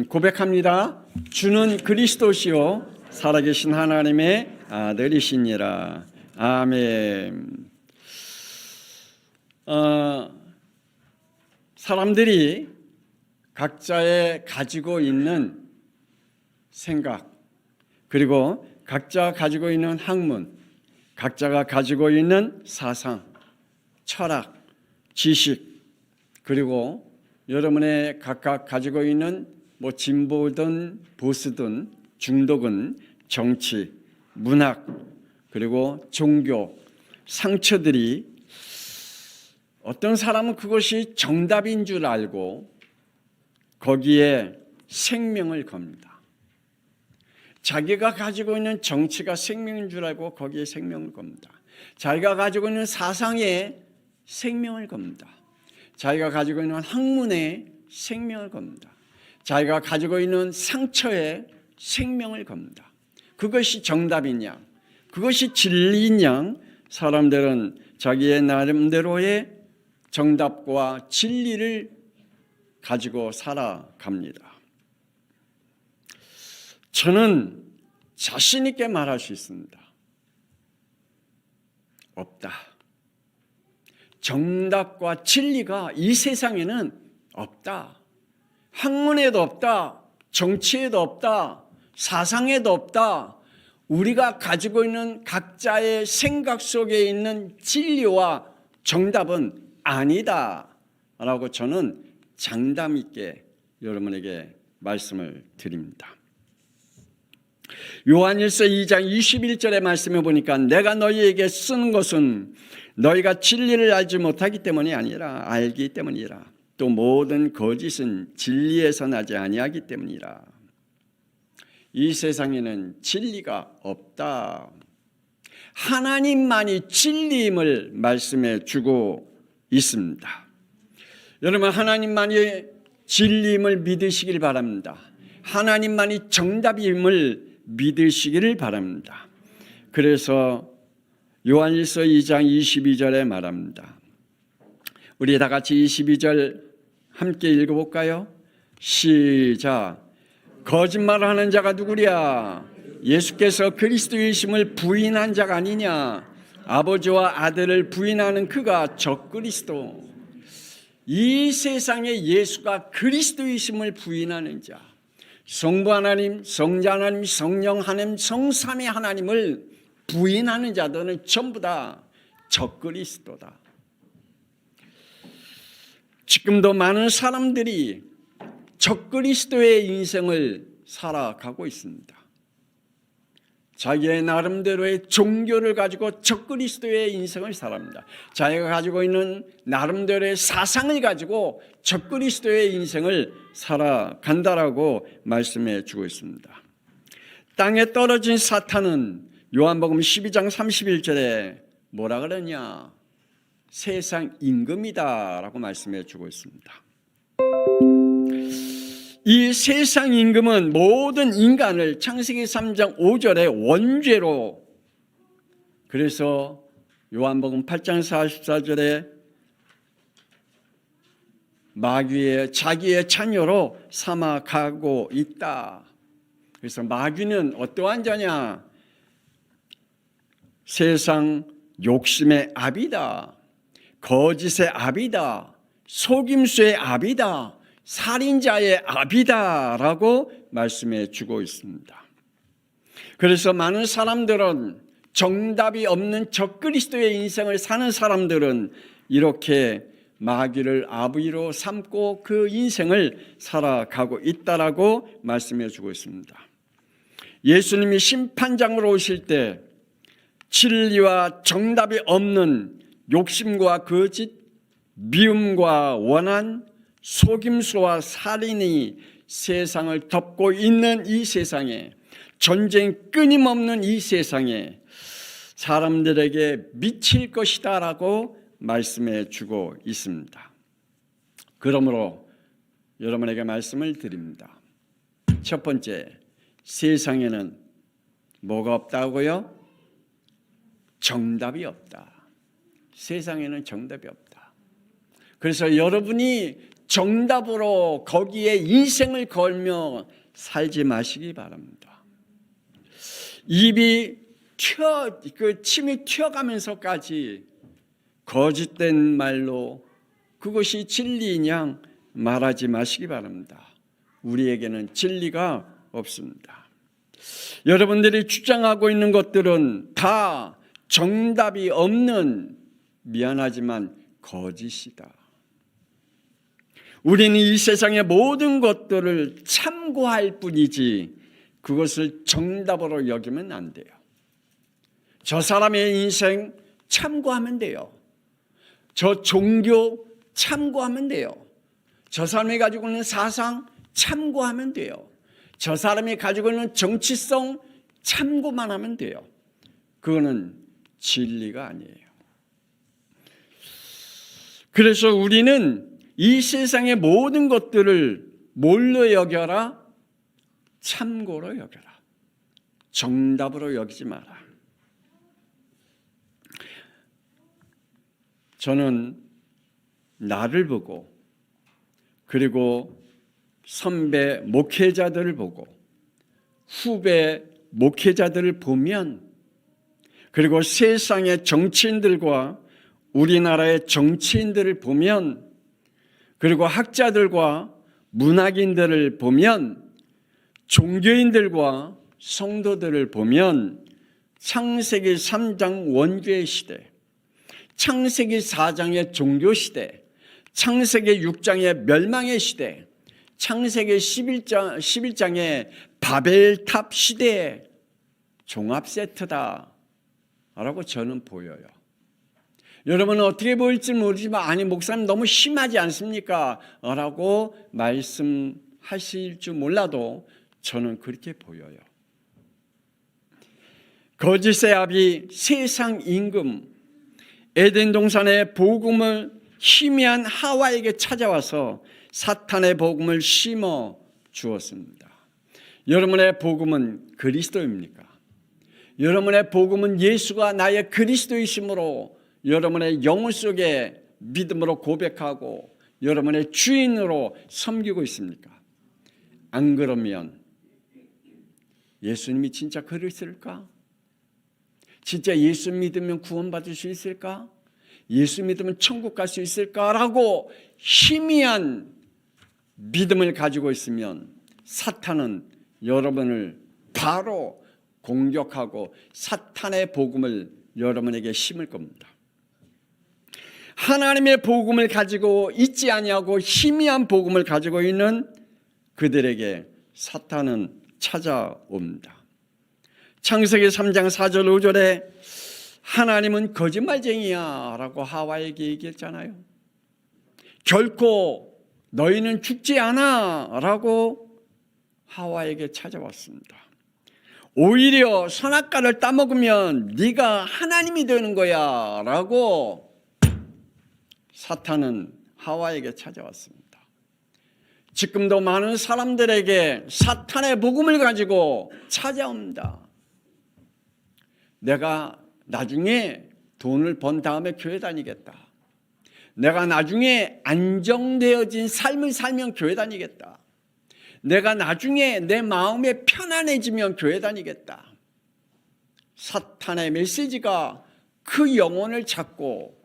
고백합니다. 주는 그리스도시요 살아계신 하나님의 아들이시니라. 아멘. 사람들이 각자의 가지고 있는 생각, 그리고 각자 가지고 있는 학문, 각자가 가지고 있는 사상, 철학, 지식, 그리고 여러분의 각각 가지고 있는 진보든 보수든 중도든 정치, 문학, 그리고 종교, 상처들이 어떤 사람은 그것이 정답인 줄 알고 거기에 생명을 겁니다. 자기가 가지고 있는 정치가 생명인 줄 알고 거기에 생명을 겁니다. 자기가 가지고 있는 사상에 생명을 겁니다. 자기가 가지고 있는 학문에 생명을 겁니다. 자기가 가지고 있는 상처에 생명을 겁니다. 그것이 정답이냐, 그것이 진리냐, 사람들은 자기의 나름대로의 정답과 진리를 가지고 살아갑니다. 저는 자신 있게 말할 수 있습니다. 없다. 정답과 진리가 이 세상에는 없다. 학문에도 없다. 정치에도 없다. 사상에도 없다. 우리가 가지고 있는 각자의 생각 속에 있는 진리와 정답은 아니다 라고 저는 장담 있게 여러분에게 말씀을 드립니다. 요한일서 2장 21절의 말씀에 보니까 내가 너희에게 쓰는 것은 너희가 진리를 알지 못하기 때문이 아니라 알기 때문이라. 또 모든 거짓은 진리에서 나지 아니하기 때문이라. 이 세상에는 진리가 없다. 하나님만이 진리임을 말씀해 주고 있습니다. 여러분, 하나님만이 진리임을 믿으시길 바랍니다. 하나님만이 정답임을 믿으시기를 바랍니다. 그래서 요한일서 2장 22절에 말합니다. 우리 다 같이 22절 함께 읽어볼까요? 시작. 거짓말하는 자가 누구랴? 예수께서 그리스도이심을 부인한 자가 아니냐? 아버지와 아들을 부인하는 그가 적그리스도. 이 세상에 예수가 그리스도이심을 부인하는 자, 성부 하나님, 성자 하나님, 성령 하나님, 성삼위 하나님을 부인하는 자들은 전부 다 적그리스도다. 지금도 많은 사람들이 적그리스도의 인생을 살아가고 있습니다. 자기의 나름대로의 종교를 가지고 적그리스도의 인생을 살아갑니다. 자기가 가지고 있는 나름대로의 사상을 가지고 적그리스도의 인생을 살아간다라고 말씀해 주고 있습니다. 땅에 떨어진 사탄은 요한복음 12장 31절에 뭐라 그러냐? 세상 임금이다 라고 말씀해 주고 있습니다. 이 세상 임금은 모든 인간을 창세기 3장 5절에 원죄로, 그래서 요한복음 8장 44절에 마귀의 자기의 자녀로 삼아가고 있다. 그래서 마귀는 어떠한 자냐? 세상 욕심의 압이다. 거짓의 압이다. 속임수의 압이다. 살인자의 압이다라고 말씀해 주고 있습니다. 그래서 많은 사람들은, 정답이 없는 적그리스도의 인생을 사는 사람들은 이렇게 마귀를 아비로 삼고 그 인생을 살아가고 있다라고 말씀해 주고 있습니다. 예수님이 심판장으로 오실 때 진리와 정답이 없는 욕심과 거짓, 미움과 원한, 속임수와 살인이 세상을 덮고 있는 이 세상에, 전쟁 끊임없는 이 세상에 사람들에게 미칠 것이다 라고 말씀해 주고 있습니다. 그러므로 여러분에게 말씀을 드립니다. 첫 번째, 세상에는 뭐가 없다고요? 정답이 없다. 세상에는 정답이 없다. 그래서 여러분이 정답으로 거기에 인생을 걸며 살지 마시기 바랍니다. 입이 침이 튀어가면서까지 거짓된 말로 그것이 진리이냐 말하지 마시기 바랍니다. 우리에게는 진리가 없습니다. 여러분들이 주장하고 있는 것들은 다 정답이 없는, 미안하지만 거짓이다. 우리는 이 세상의 모든 것들을 참고할 뿐이지 그것을 정답으로 여기면 안 돼요. 저 사람의 인생 참고하면 돼요. 저 종교 참고하면 돼요. 저 사람이 가지고 있는 사상 참고하면 돼요. 저 사람이 가지고 있는 정치성 참고만 하면 돼요. 그거는 진리가 아니에요. 그래서 우리는 이 세상의 모든 것들을 뭘로 여겨라? 참고로 여겨라. 정답으로 여기지 마라. 저는 나를 보고, 그리고 선배 목회자들을 보고, 후배 목회자들을 보면, 그리고 세상의 정치인들과 우리나라의 정치인들을 보면, 그리고 학자들과 문학인들을 보면, 종교인들과 성도들을 보면 창세기 3장 원죄의 시대, 창세기 4장의 종교시대, 창세기 6장의 멸망의 시대, 창세기 11장의 바벨탑 시대의 종합 세트다라고 저는 보여요. 여러분은 어떻게 보일지 모르지만 아니 목사님 너무 심하지 않습니까? 라고 말씀하실 줄 몰라도 저는 그렇게 보여요. 거짓의 아비 세상 임금, 에덴 동산의 복음을 희미한 하와에게 찾아와서 사탄의 복음을 심어 주었습니다. 여러분의 복음은 그리스도입니까? 여러분의 복음은 예수가 나의 그리스도이심으로 여러분의 영혼 속에 믿음으로 고백하고 여러분의 주인으로 섬기고 있습니까? 안 그러면 예수님이 진짜 그리스도일까? 진짜 예수 믿으면 구원받을 수 있을까? 예수 믿으면 천국 갈 수 있을까라고 희미한 믿음을 가지고 있으면 사탄은 여러분을 바로 공격하고 사탄의 복음을 여러분에게 심을 겁니다. 하나님의 복음을 가지고 있지 아니하고 희미한 복음을 가지고 있는 그들에게 사탄은 찾아옵니다. 창세기 3장 4절 5절에 하나님은 거짓말쟁이야 라고 하와에게 얘기했잖아요. 결코 너희는 죽지 않아 라고 하와에게 찾아왔습니다. 오히려 선악과를 따먹으면 네가 하나님이 되는 거야 라고 사탄은 하와에게 찾아왔습니다. 지금도 많은 사람들에게 사탄의 복음을 가지고 찾아옵니다. 내가 나중에 돈을 번 다음에 교회 다니겠다. 내가 나중에 안정되어진 삶을 살면 교회 다니겠다. 내가 나중에 내 마음이 편안해지면 교회 다니겠다. 사탄의 메시지가 그 영혼을 잡고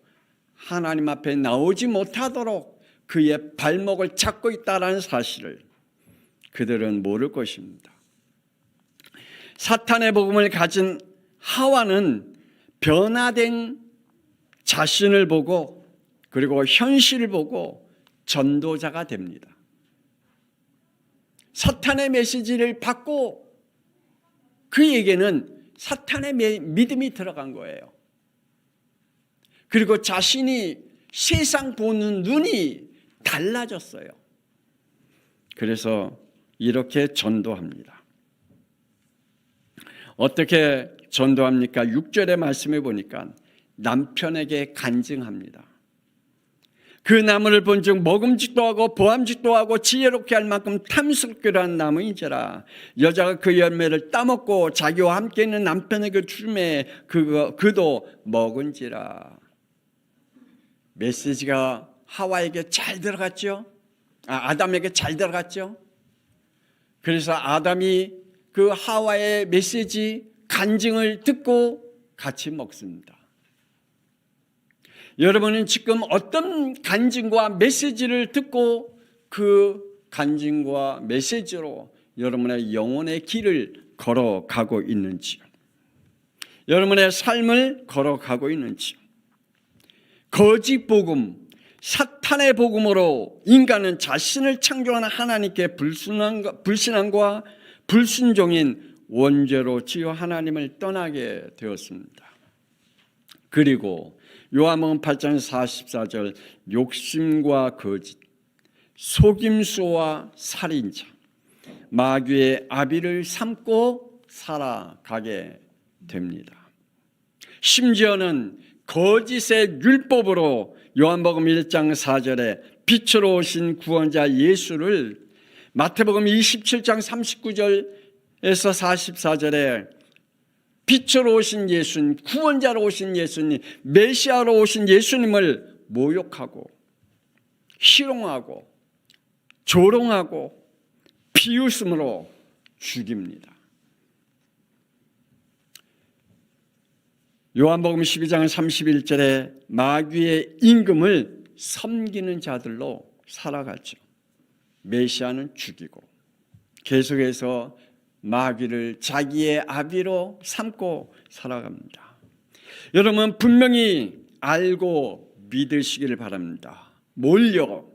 하나님 앞에 나오지 못하도록 그의 발목을 잡고 있다는 사실을 그들은 모를 것입니다. 사탄의 복음을 가진 하와는 변화된 자신을 보고 그리고 현실을 보고 전도자가 됩니다. 사탄의 메시지를 받고 그에게는 사탄의 믿음이 들어간 거예요. 그리고 자신이 세상 보는 눈이 달라졌어요. 그래서 이렇게 전도합니다. 어떻게 전도합니까? 6절의 말씀에 보니까 남편에게 간증합니다. 그 나무를 본즉 먹음직도 하고 보암직도 하고 지혜롭게 할 만큼 탐스럽기로 한 나무인지라. 여자가 그 열매를 따먹고 자기와 함께 있는 남편에게 주매 그도 먹은지라. 메시지가 하와에게 잘 들어갔죠. 아담에게 잘 들어갔죠. 그래서 아담이 그 하와의 메시지 간증을 듣고 같이 먹습니다. 여러분은 지금 어떤 간증과 메시지를 듣고 그 간증과 메시지로 여러분의 영혼의 길을 걸어가고 있는지요? 여러분의 삶을 걸어가고 있는지요? 거짓 복음, 사탄의 복음으로 인간은 자신을 창조한 하나님께 불신앙과 불순종인 원죄로 지어 하나님을 떠나게 되었습니다. 그리고 요한복음 8장 44절 욕심과 거짓, 속임수와 살인자, 마귀의 아비를 삼고 살아가게 됩니다. 심지어는 거짓의 율법으로 요한복음 1장 4절에 빛으로 오신 구원자 예수를 마태복음 27장 39절에서 44절에 빛으로 오신 예수님, 구원자로 오신 예수님, 메시아로 오신 예수님을 모욕하고 희롱하고 조롱하고 비웃음으로 죽입니다. 요한복음 12장 31절에 마귀의 임금을 섬기는 자들로 살아가죠. 메시아는 죽이고 계속해서 마귀를 자기의 아비로 삼고 살아갑니다. 여러분 분명히 알고 믿으시기를 바랍니다. 뭘요?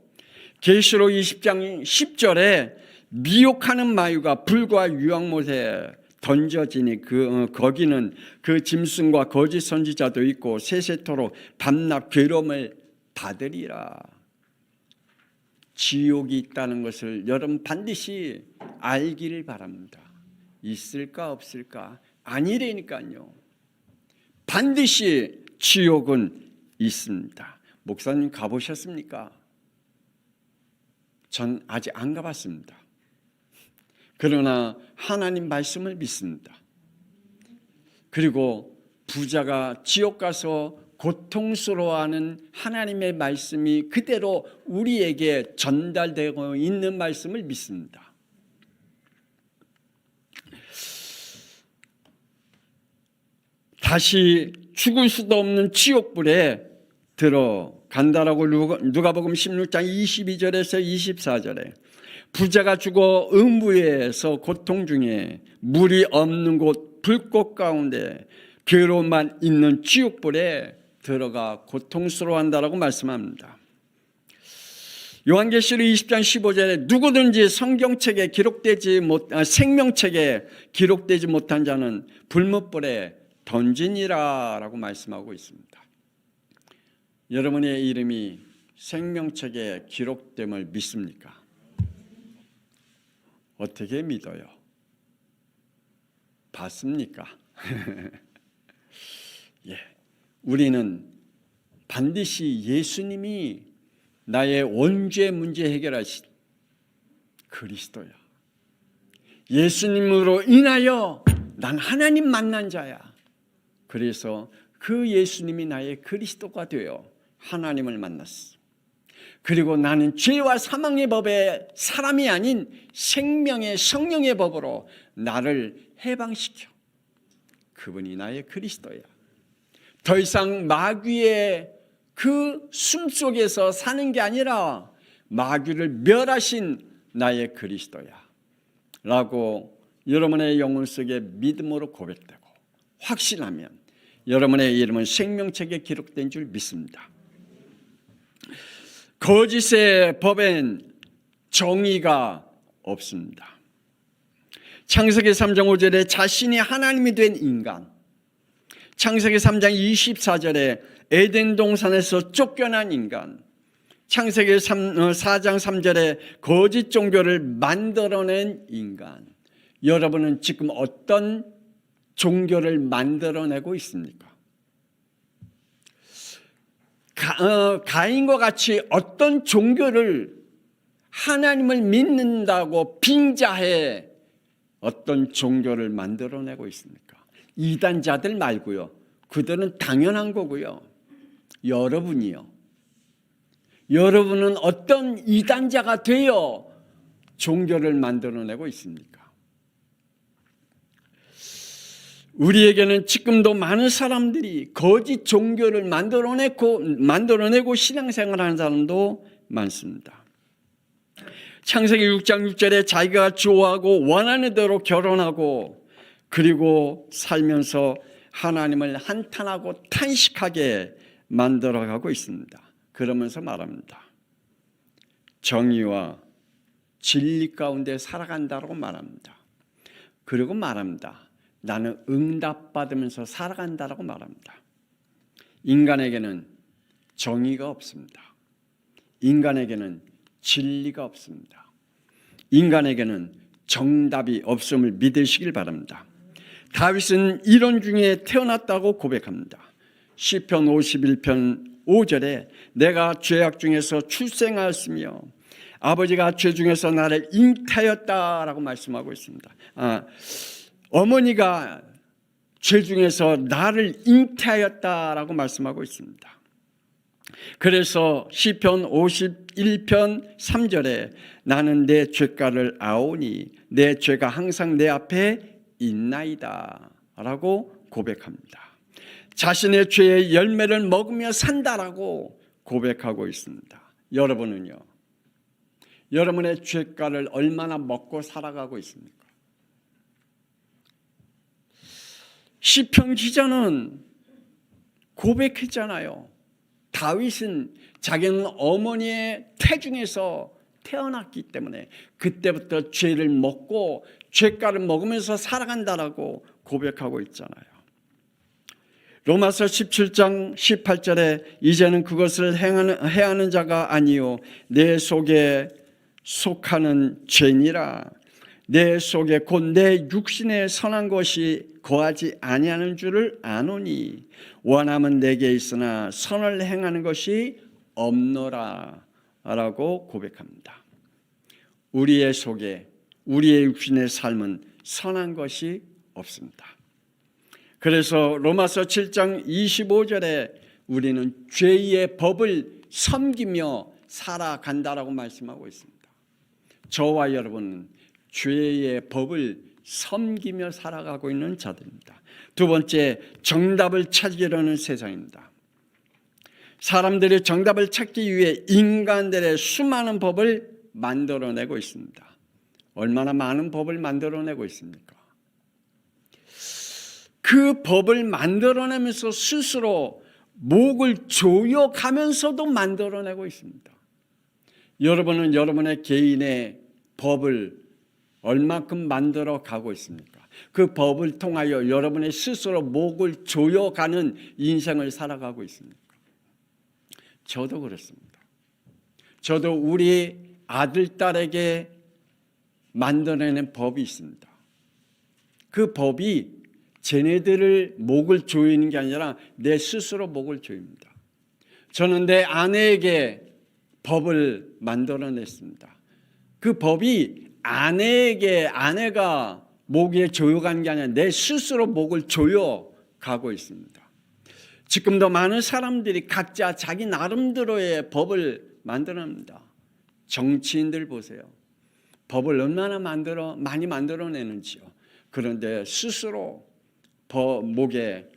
계시록 20장 10절에 미혹하는 마유가 불과 유황못에 던져지니 거기는 그 짐승과 거짓 선지자도 있고 세세토록 밤낮 괴로움을 받으리라. 지옥이 있다는 것을 여러분 반드시 알기를 바랍니다. 있을까 없을까? 아니라니까요. 반드시 지옥은 있습니다. 목사님 가보셨습니까? 전 아직 안 가봤습니다. 그러나 하나님 말씀을 믿습니다. 그리고 부자가 지옥 가서 고통스러워하는 하나님의 말씀이 그대로 우리에게 전달되고 있는 말씀을 믿습니다. 다시 죽을 수도 없는 지옥불에 들어간다라고 누가복음 16장 22절에서 24절에 부자가 죽어 음부에서 고통 중에 물이 없는 곳 불꽃 가운데 괴로움만 있는 지옥불에 들어가 고통스러워한다라고 말씀합니다. 요한계시록 20장 15절에 누구든지 생명책에 기록되지 못한 자는 불못불에 던지니라라고 말씀하고 있습니다. 여러분의 이름이 생명책에 기록됨을 믿습니까? 어떻게 믿어요? 봤습니까? 예, 우리는 반드시 예수님이 나의 원죄 문제 해결하신 그리스도야. 예수님으로 인하여 난 하나님 만난 자야. 그래서 그 예수님이 나의 그리스도가 되어 하나님을 만났어. 그리고 나는 죄와 사망의 법의 사람이 아닌 생명의 성령의 법으로 나를 해방시켜. 그분이 나의 그리스도야. 더 이상 마귀의 그 숨속에서 사는 게 아니라 마귀를 멸하신 나의 그리스도야 라고 여러분의 영혼 속에 믿음으로 고백되고 확신하면 여러분의 이름은 생명책에 기록된 줄 믿습니다. 거짓의 법엔 정의가 없습니다. 창세기 3장 5절에 자신이 하나님이 된 인간, 창세기 3장 24절에 에덴 동산에서 쫓겨난 인간, 창세기 4장 3절에 거짓 종교를 만들어낸 인간. 여러분은 지금 어떤 종교를 만들어내고 있습니까? 가인과 같이 어떤 종교를 하나님을 믿는다고 빙자해 어떤 종교를 만들어내고 있습니까? 이단자들 말고요. 그들은 당연한 거고요. 여러분이요. 여러분은 어떤 이단자가 되어 종교를 만들어내고 있습니까? 우리에게는 지금도 많은 사람들이 거짓 종교를 만들어내고 신앙생활하는 사람도 많습니다. 창세기 6장 6절에 자기가 좋아하고 원하는 대로 결혼하고 그리고 살면서 하나님을 한탄하고 탄식하게 만들어가고 있습니다. 그러면서 말합니다. 정의와 진리 가운데 살아간다고 말합니다. 그리고 말합니다. 나는 응답받으면서 살아간다라고 말합니다. 인간에게는 정의가 없습니다. 인간에게는 진리가 없습니다. 인간에게는 정답이 없음을 믿으시길 바랍니다. 다윗은 이런 중에 태어났다고 고백합니다. 시편 51편 5절에 내가 죄악 중에서 출생하였으며 아버지가 죄 중에서 나를 잉태하였다라고 말씀하고 있습니다. 어머니가 죄 중에서 나를 잉태하였다라고 말씀하고 있습니다. 그래서 시편 51편 3절에 나는 내 죄가를 아오니 내 죄가 항상 내 앞에 있나이다 라고 고백합니다. 자신의 죄의 열매를 먹으며 산다라고 고백하고 있습니다. 여러분은요, 여러분의 죄가를 얼마나 먹고 살아가고 있습니까? 시편 기자는 고백했잖아요. 다윗은 자기는 어머니의 태중에서 태어났기 때문에 그때부터 죄를 먹고 죄가를 먹으면서 살아간다라고 고백하고 있잖아요. 로마서 17장 18절에 이제는 그것을 행하는 자가 아니요 내 속에 속하는 죄니라. 내 속에 곧 내 육신에 선한 것이 거하지 아니하는 줄을 아노니 원함은 내게 있으나 선을 행하는 것이 없노라 라고 고백합니다. 우리의 속에 우리의 육신의 삶은 선한 것이 없습니다. 그래서 로마서 7장 25절에 우리는 죄의 법을 섬기며 살아간다라고 말씀하고 있습니다. 저와 여러분은 죄의 법을 섬기며 살아가고 있는 자들입니다. 두 번째, 정답을 찾으려는 세상입니다. 사람들이 정답을 찾기 위해 인간들의 수많은 법을 만들어내고 있습니다. 얼마나 많은 법을 만들어내고 있습니까? 그 법을 만들어내면서 스스로 목을 조여가면서도 만들어내고 있습니다. 여러분은 여러분의 개인의 법을 얼마큼 만들어 가고 있습니까? 그 법을 통하여 여러분의 스스로 목을 조여가는 인생을 살아가고 있습니까? 저도 그렇습니다. 저도 우리 아들, 딸에게 만들어내는 법이 있습니다. 그 법이 쟤네들을 목을 조이는 게 아니라 내 스스로 목을 조입니다. 저는 내 아내에게 법을 만들어냈습니다. 그 법이 아내가 목에 조여가는 게 아니라 내 스스로 목을 조여가고 있습니다. 지금도 많은 사람들이 각자 자기 나름대로의 법을 만들어냅니다. 정치인들 보세요. 법을 얼마나 많이 만들어내는지요. 그런데 스스로 목에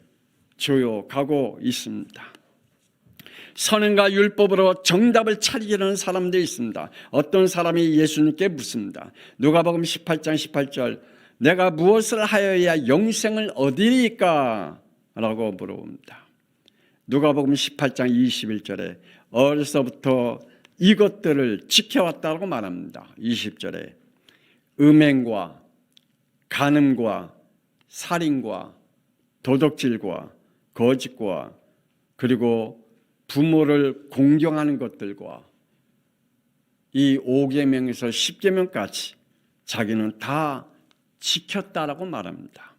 조여가고 있습니다. 선행과 율법으로 정답을 찾으려는 사람들이 있습니다. 어떤 사람이 예수님께 묻습니다. 누가복음 18장 18절 내가 무엇을 하여야 영생을 얻으리까? 라고 물어봅니다. 누가복음 18장 21절에 어려서부터 이것들을 지켜왔다고 말합니다. 20절에 음행과 간음과 살인과 도둑질과 거짓과 그리고 부모를 공경하는 것들과 이 5계명에서 10계명까지 자기는 다 지켰다라고 말합니다.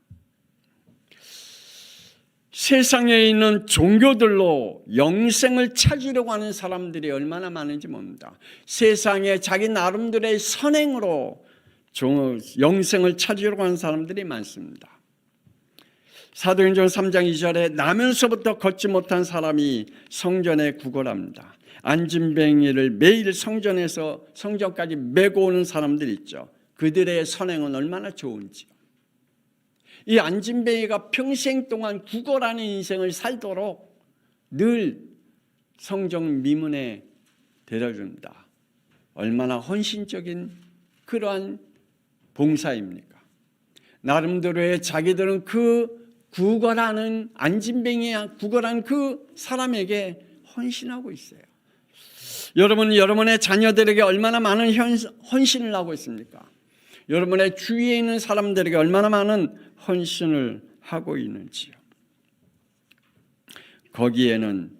세상에 있는 종교들로 영생을 찾으려고 하는 사람들이 얼마나 많은지 봅니다. 세상에 자기 나름대로의 선행으로 영생을 찾으려고 하는 사람들이 많습니다. 사도행전 3장 2절에 나면서부터 걷지 못한 사람이 성전에 구걸합니다. 안진뱅이를 매일 성전에서 성전까지 메고 오는 사람들 있죠. 그들의 선행은 얼마나 좋은지. 이 안진뱅이가 평생 동안 구걸하는 인생을 살도록 늘 성전 미문에 데려준다. 얼마나 헌신적인 그러한 봉사입니까? 나름대로의 자기들은 그 구걸하는 안진뱅이야 구걸한 그 사람에게 헌신하고 있어요. 여러분, 여러분의 자녀들에게 얼마나 많은 헌신을 하고 있습니까? 여러분의 주위에 있는 사람들에게 얼마나 많은 헌신을 하고 있는지요. 거기에는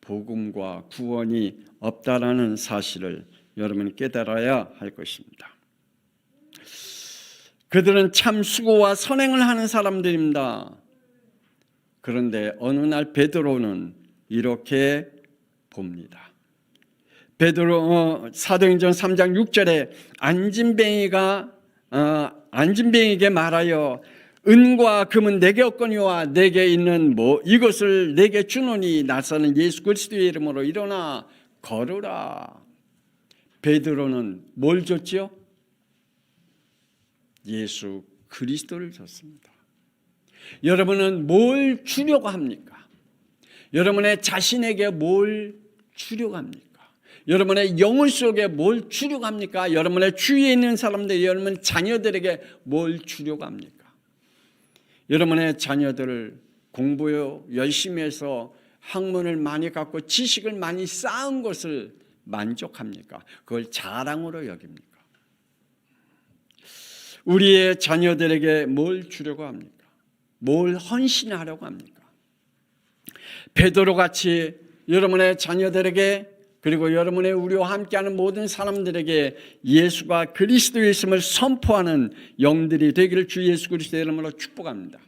복음과 구원이 없다라는 사실을 여러분이 깨달아야 할 것입니다. 그들은 참 수고와 선행을 하는 사람들입니다. 그런데 어느 날 베드로는 이렇게 봅니다. 베드로 사도행전 3장 6절에 안진뱅이에게 말하여 은과 금은 내게 없거니와 내게 있는 이것을 내게 주노니 나사는 예수 그리스도의 이름으로 일어나 걸으라. 베드로는 뭘 줬지요? 예수 그리스도를 줬습니다. 여러분은 뭘 주려고 합니까? 여러분의 자신에게 뭘 주려고 합니까? 여러분의 영혼 속에 뭘 주려고 합니까? 여러분의 주위에 있는 사람들, 여러분 자녀들에게 뭘 주려고 합니까? 여러분의 자녀들을 공부 열심히 해서 학문을 많이 갖고 지식을 많이 쌓은 것을 만족합니까? 그걸 자랑으로 여깁니까? 우리의 자녀들에게 뭘 주려고 합니까? 뭘 헌신하려고 합니까? 베드로같이 여러분의 자녀들에게 그리고 여러분의 우리와 함께하는 모든 사람들에게 예수가 그리스도의 있음을 선포하는 영들이 되기를 주 예수 그리스도의 이름으로 축복합니다.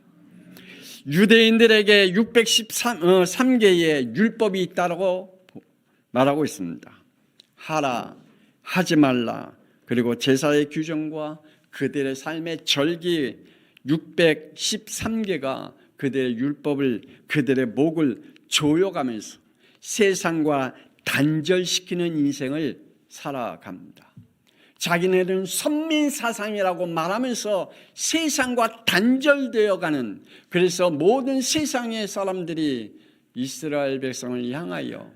유대인들에게 613개의 율법이 있다고 말하고 있습니다. 하라, 하지 말라, 그리고 제사의 규정과 그들의 삶의 절기 613개가 그들의 율법을, 그들의 목을 조여가면서 세상과 단절시키는 인생을 살아갑니다. 자기네들은 선민사상이라고 말하면서 세상과 단절되어가는, 그래서 모든 세상의 사람들이 이스라엘 백성을 향하여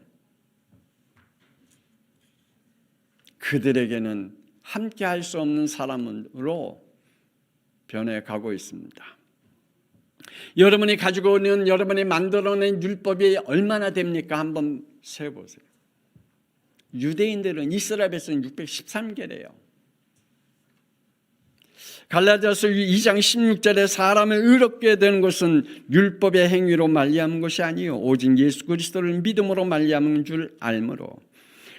그들에게는 함께 할 수 없는 사람으로 변해가고 있습니다. 여러분이 가지고 있는, 여러분이 만들어낸 율법이 얼마나 됩니까? 한번 세보세요. 유대인들은, 이스라엘 백성은 613개래요. 갈라디아서 2장 16절에 사람을 의롭게 되는 것은 율법의 행위로 말미암은 것이 아니요 오직 예수 그리스도를 믿음으로 말미암은 줄 알므로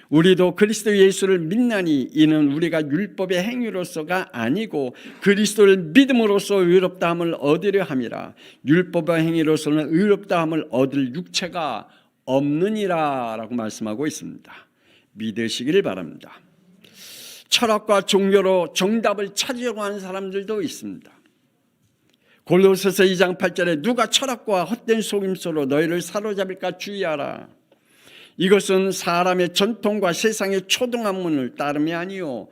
우리도 그리스도 예수를 믿나니 이는 우리가 율법의 행위로서가 아니고 그리스도를 믿음으로써 의롭다함을 얻으려 함이라. 율법의 행위로서는 의롭다함을 얻을 육체가 없느니라 라고 말씀하고 있습니다. 믿으시길 바랍니다. 철학과 종교로 정답을 찾으려고 하는 사람들도 있습니다. 골로새서 2장 8절에 누가 철학과 헛된 속임수로 너희를 사로잡을까 주의하라. 이것은 사람의 전통과 세상의 초등학문을 따름이 아니요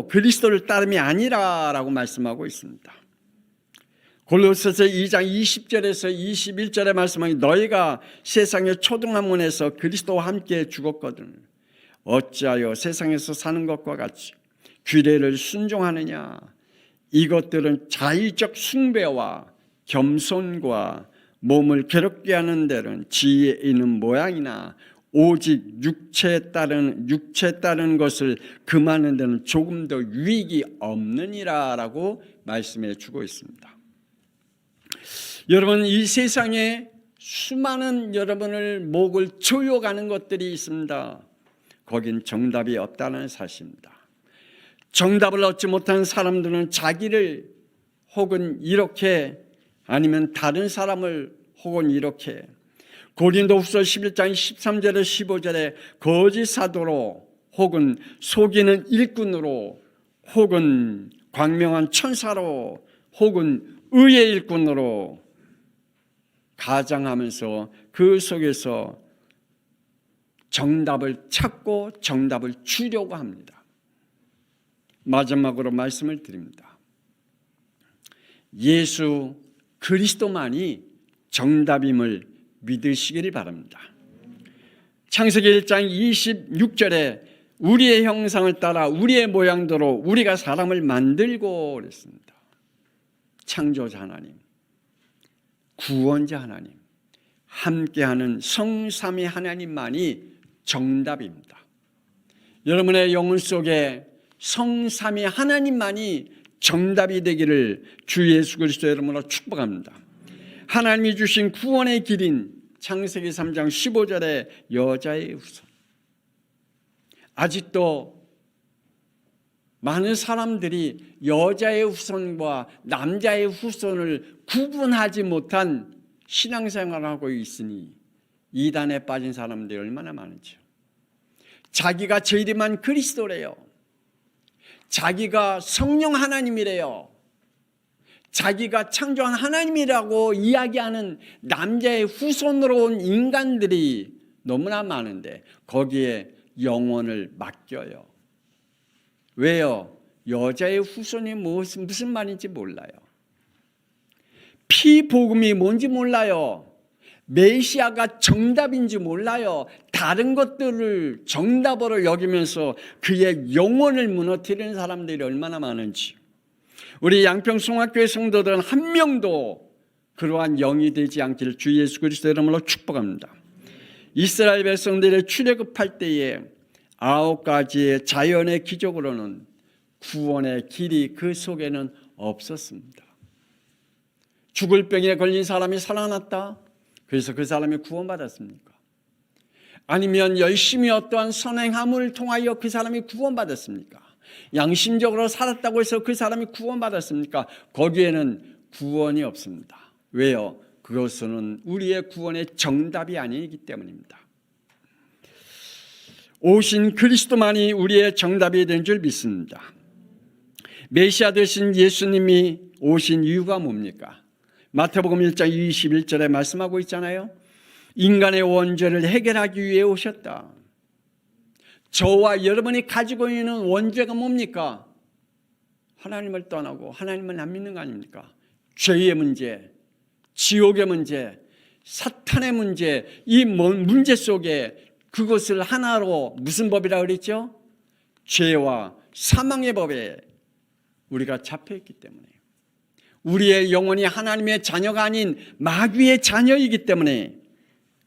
그리스도를 따름이 아니라라고 말씀하고 있습니다. 골로새서 2장 20절에서 21절에 말씀하니 너희가 세상의 초등학문에서 그리스도와 함께 죽었거든 어찌하여 세상에서 사는 것과 같이 규례를 순종하느냐. 이것들은 자의적 숭배와 겸손과 몸을 괴롭게 하는 데는 지혜 있는 모양이나 오직 육체에 따른 것을 금하는 데는 조금 더 유익이 없느니라 라고 말씀해 주고 있습니다. 여러분, 이 세상에 수많은 여러분을 목을 조여가는 것들이 있습니다. 거긴 정답이 없다는 사실입니다. 정답을 얻지 못한 사람들은 자기를 혹은 이렇게 아니면 다른 사람을 혹은 이렇게 고린도후서 11장 13절에 15절에 거짓 사도로 혹은 속이는 일꾼으로 혹은 광명한 천사로 혹은 의의 일꾼으로 가장하면서 그 속에서 정답을 찾고 정답을 주려고 합니다. 마지막으로 말씀을 드립니다. 예수 그리스도만이 정답임을 믿으시기를 바랍니다. 창세기 1장 26절에 우리의 형상을 따라 우리의 모양대로 우리가 사람을 만들고 그랬습니다. 창조자 하나님, 구원자 하나님, 함께하는 성삼위 하나님만이 정답입니다. 여러분의 영혼 속에 성삼위 하나님만이 정답이 되기를 주 예수 그리스도의 이름으로 축복합니다. 하나님이 주신 구원의 길인 창세기 3장 15절의 여자의 후손. 아직도 많은 사람들이 여자의 후손과 남자의 후손을 구분하지 못한 신앙생활을 하고 있으니 이단에 빠진 사람들이 얼마나 많은지요. 자기가 재림한 그리스도래요. 자기가 성령 하나님이래요. 자기가 창조한 하나님이라고 이야기하는 남자의 후손으로 온 인간들이 너무나 많은데 거기에 영혼을 맡겨요. 왜요? 여자의 후손이 무슨 말인지 몰라요. 피복음이 뭔지 몰라요. 메시아가 정답인지 몰라요. 다른 것들을 정답으로 여기면서 그의 영혼을 무너뜨리는 사람들이 얼마나 많은지. 우리 양평송학교의 성도들은 한 명도 그러한 영이 되지 않기를 주 예수 그리스도의 이름으로 축복합니다. 이스라엘 백성들이 출애굽할 때에 9가지의 자연의 기적으로는 구원의 길이 그 속에는 없었습니다. 죽을 병에 걸린 사람이 살아났다. 그래서 그 사람이 구원받았습니까? 아니면 열심히 어떠한 선행함을 통하여 그 사람이 구원받았습니까? 양심적으로 살았다고 해서 그 사람이 구원받았습니까? 거기에는 구원이 없습니다. 왜요? 그것은 우리의 구원의 정답이 아니기 때문입니다. 오신 그리스도만이 우리의 정답이 된 줄 믿습니다. 메시아 되신 예수님이 오신 이유가 뭡니까? 마태복음 1장 21절에 말씀하고 있잖아요. 인간의 원죄를 해결하기 위해 오셨다. 저와 여러분이 가지고 있는 원죄가 뭡니까? 하나님을 떠나고 하나님을 안 믿는 거 아닙니까? 죄의 문제, 지옥의 문제, 사탄의 문제, 이 문제 속에 그것을 하나로 무슨 법이라고 그랬죠? 죄와 사망의 법에 우리가 잡혀있기 때문에, 우리의 영혼이 하나님의 자녀가 아닌 마귀의 자녀이기 때문에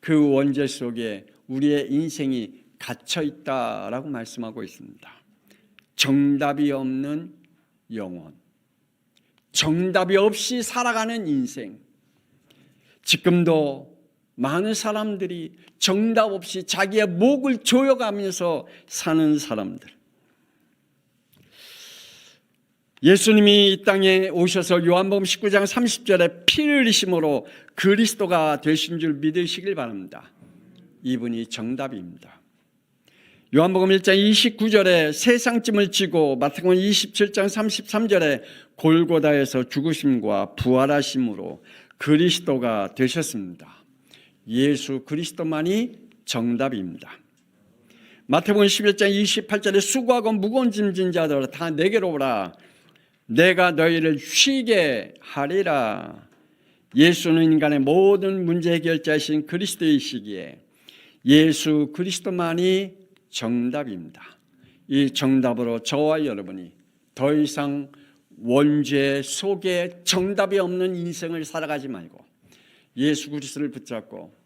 그 원죄 속에 우리의 인생이 갇혀있다라고 말씀하고 있습니다. 정답이 없는 영혼, 정답이 없이 살아가는 인생. 지금도 많은 사람들이 정답 없이 자기의 목을 조여가면서 사는 사람들. 예수님이 이 땅에 오셔서 요한복음 19장 30절에 피를 흘리심으로 그리스도가 되신 줄 믿으시길 바랍니다. 이분이 정답입니다. 요한복음 1장 29절에 세상짐을 지고, 마태복음 27장 33절에 골고다에서 죽으심과 부활하심으로 그리스도가 되셨습니다. 예수 그리스도만이 정답입니다. 마태복음 11장 28절에 수고하고 무거운 짐진 자들아 다 내게로 오라, 내가 너희를 쉬게 하리라. 예수는 인간의 모든 문제 해결자이신 그리스도이시기에 예수 그리스도만이 정답입니다. 이 정답으로 저와 여러분이 더 이상 원죄 속에 정답이 없는 인생을 살아가지 말고 예수 그리스도를 붙잡고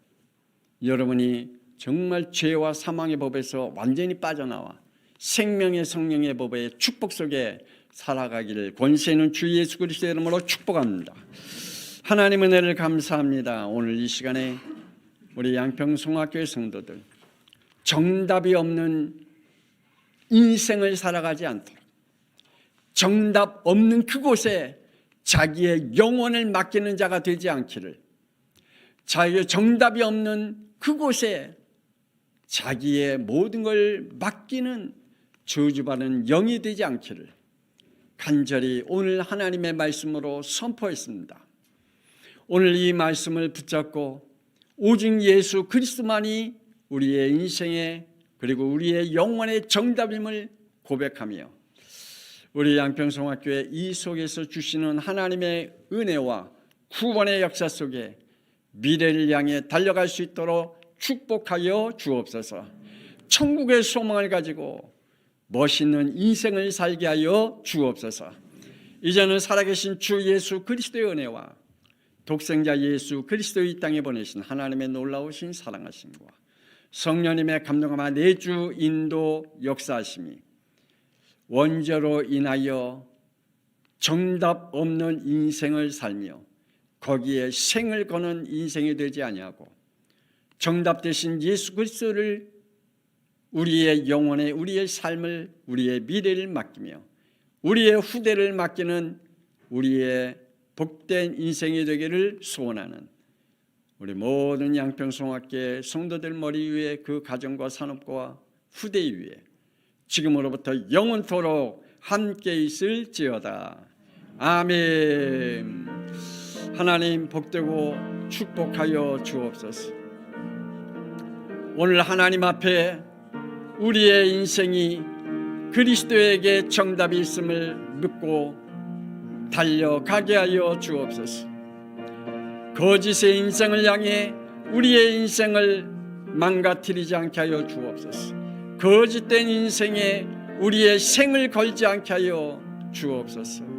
여러분이 정말 죄와 사망의 법에서 완전히 빠져나와 생명의 성령의 법의 축복 속에 살아가기를 권세 있는 주 예수 그리스도의 이름으로 축복합니다. 하나님 은혜를 감사합니다. 오늘 이 시간에 우리 양평송학교의 성도들 정답이 없는 인생을 살아가지 않도록, 정답 없는 그곳에 자기의 영혼을 맡기는 자가 되지 않기를, 자기의 정답이 없는 그곳에 자기의 모든 걸 맡기는 저주받은 영이 되지 않기를 간절히 오늘 하나님의 말씀으로 선포했습니다. 오늘 이 말씀을 붙잡고 오직 예수 그리스도만이 우리의 인생의 그리고 우리의 영혼의 정답임을 고백하며 우리 양평성학교에 이 속에서 주시는 하나님의 은혜와 구원의 역사 속에 미래를 향해 달려갈 수 있도록 축복하여 주옵소서. 천국의 소망을 가지고 멋있는 인생을 살게 하여 주옵소서. 이제는 살아계신 주 예수 그리스도의 은혜와 독생자 예수 그리스도의 이 땅에 보내신 하나님의 놀라우신 사랑하심과 성령님의 감동함과 내주 인도 역사하심이 원죄로 인하여 정답 없는 인생을 살며 거기에 생을 거는 인생이 되지 아니하고 정답 되신 예수 그리스도를 우리의 영혼에 우리의 삶을 우리의 미래를 맡기며 우리의 후대를 맡기는 우리의 복된 인생이 되기를 소원하는 우리 모든 양평성학교의 성도들 머리 위에 그 가정과 산업과 후대 위에 지금으로부터 영원토록 함께 있을지어다. 아멘. 하나님 복되고 축복하여 주옵소서. 오늘 하나님 앞에 우리의 인생이 그리스도에게 정답이 있음을 믿고 달려가게 하여 주옵소서. 거짓의 인생을 향해 우리의 인생을 망가뜨리지 않게 하여 주옵소서. 거짓된 인생에 우리의 생을 걸지 않게 하여 주옵소서.